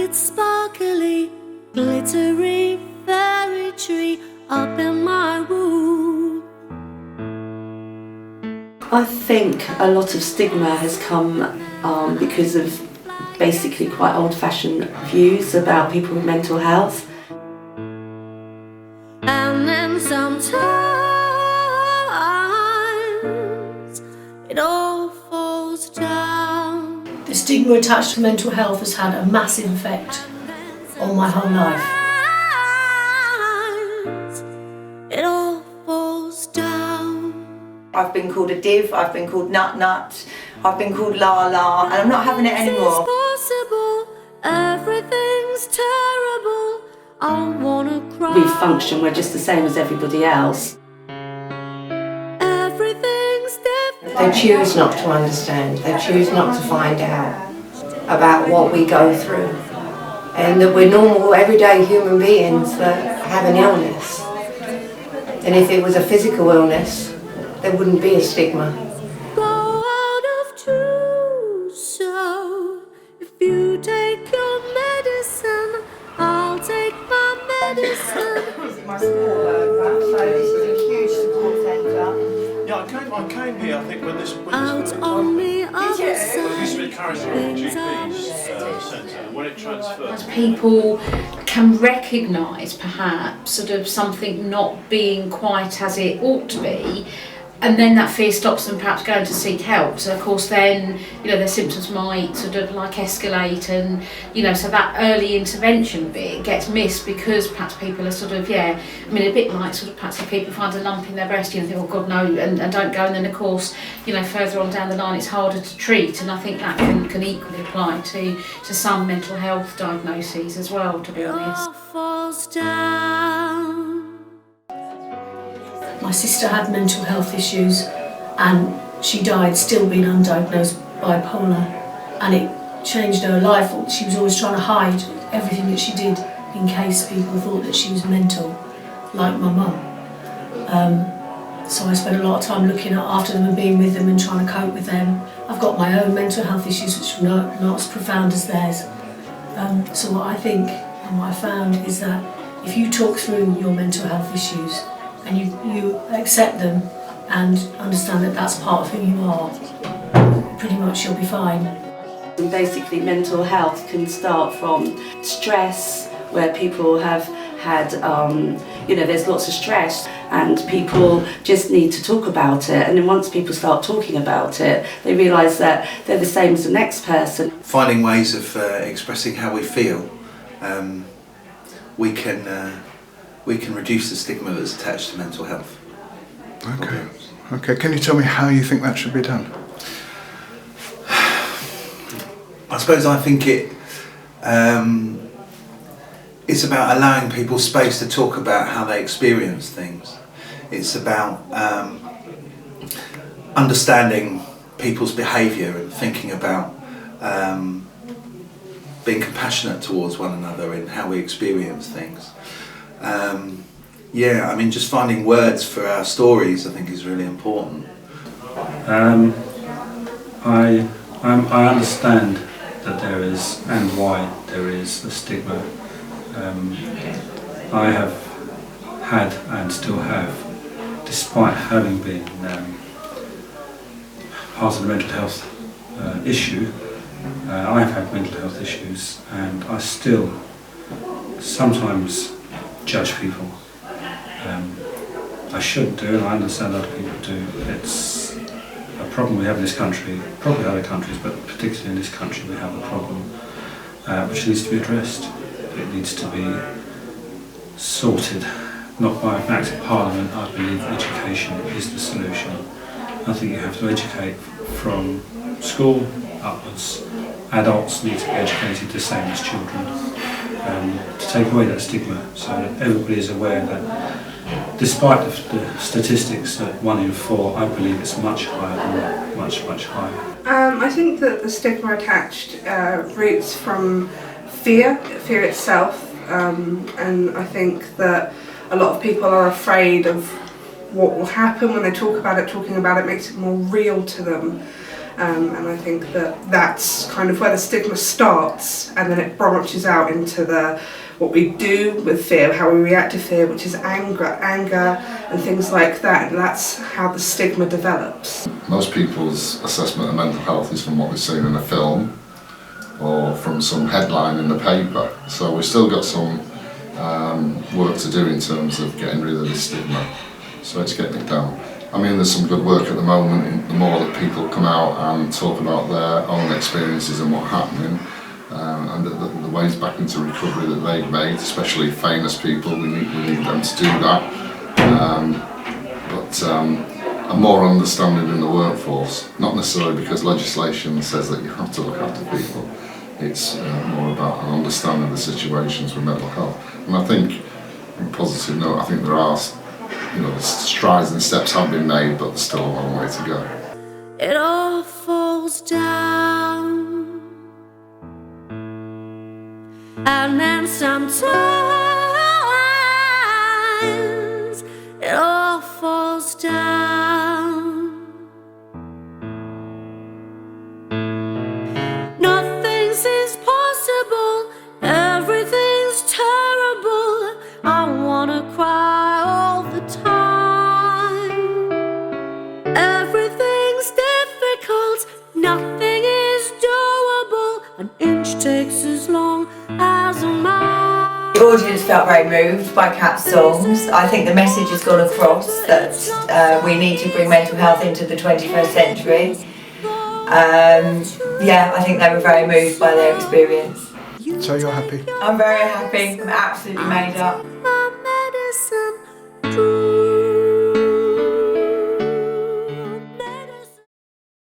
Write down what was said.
its sparkly, glittery fairy tree up in my room. I think a lot of stigma has come because of basically quite old-fashioned views about people with mental health. And then sometimes it all falls down. The stigma attached to mental health has had a massive effect on my whole life. It all falls down. I've been called a div, I've been called nut, I've been called la la, and I'm not having it anymore. Possible, everything's terrible. I wanna cry. We function, we're just the same as everybody else. Everything's different. They choose not to understand, they choose not to find out about what we go through, and that we're normal, everyday human beings that have an illness. And if it was a physical illness, there wouldn't be a stigma. Go out of trousseau. If you take your medicine, I'll take my medicine. My support, so this is a huge support centre. Yeah, I came here, I think, when this Out on the other It used to be side, Carisbrooke things are GP's centre, when it transferred. People can recognise perhaps sort of something not being quite as it ought to be, and then that fear stops them perhaps going to seek help. So of course then, you know, their symptoms might sort of like escalate, and you know, so that early intervention bit gets missed because perhaps people are sort of, yeah, I mean, a bit like sort of perhaps if people find a lump in their breast, you know, think, oh God, no, and don't go, and then of course, you know, further on down the line it's harder to treat, and I think that can equally apply to some mental health diagnoses as well, to be honest. all falls down. My sister had mental health issues and she died still being undiagnosed bipolar, and it changed her life. She was always trying to hide everything that she did in case people thought that she was mental, like my mum. So I spent a lot of time looking after them and being with them and trying to cope with them. I've got my own mental health issues which are not as profound as theirs. So what I think and what I found is that if you talk through your mental health issues and you accept them and understand that that's part of who you are, pretty much you'll be fine. And basically mental health can start from stress, where people have had, you know, there's lots of stress and people just need to talk about it, and then once people start talking about it, they realise that they're the same as the next person. Finding ways of expressing how we feel, we can reduce the stigma that's attached to mental health. Okay, can you tell me how you think that should be done? I suppose I think it's about allowing people space to talk about how they experience things. It's about understanding people's behaviour and thinking about being compassionate towards one another in how we experience things. Yeah, I mean, just finding words for our stories, I think, is really important. I understand that there is, and why there is, a stigma. I have had and still have, despite having been part of the mental health issue, I have had mental health issues, and I still sometimes judge people. I shouldn't do, and I understand other people do. It's a problem we have in this country, probably other countries, but particularly in this country we have a problem which needs to be addressed. It needs to be sorted, not by an act of Parliament. I believe education is the solution. I think you have to educate from school upwards. Adults need to be educated the same as children, to take away that stigma, so that everybody is aware that despite the statistics that 1 in 4, I believe it's much higher than that, much higher. I think that the stigma attached roots from fear itself, and I think that a lot of people are afraid of what will happen when they talk about it. Talking about it makes it more real to them. And I think that that's kind of where the stigma starts, and then it branches out into what we do with fear, how we react to fear, which is anger and things like that, and that's how the stigma develops. Most people's assessment of mental health is from what they've seen in a film or from some headline in the paper, so we've still got some work to do in terms of getting rid of this stigma, so it's getting it down. I mean, there's some good work at the moment. The more that people come out and talk about their own experiences and what's happening, and the ways back into recovery that they've made, especially famous people, we need them to do that. But a more understanding in the workforce, not necessarily because legislation says that you have to look after people. It's more about an understanding of the situations with mental health. And I think, on a positive note, I think there are, the strides and steps have been made, but there's still a long way to go. It all falls down, and then sometimes it all falls down. Nothing's impossible, everything's terrible. I wanna cry all the time. Everything's difficult, nothing is doable. An inch takes as long as a mile. The audience felt very moved by Kat's songs. I think the message has gone across that we need to bring mental health into the 21st century. I think they were very moved by their experience. So you're happy? I'm very happy, I'm absolutely made up.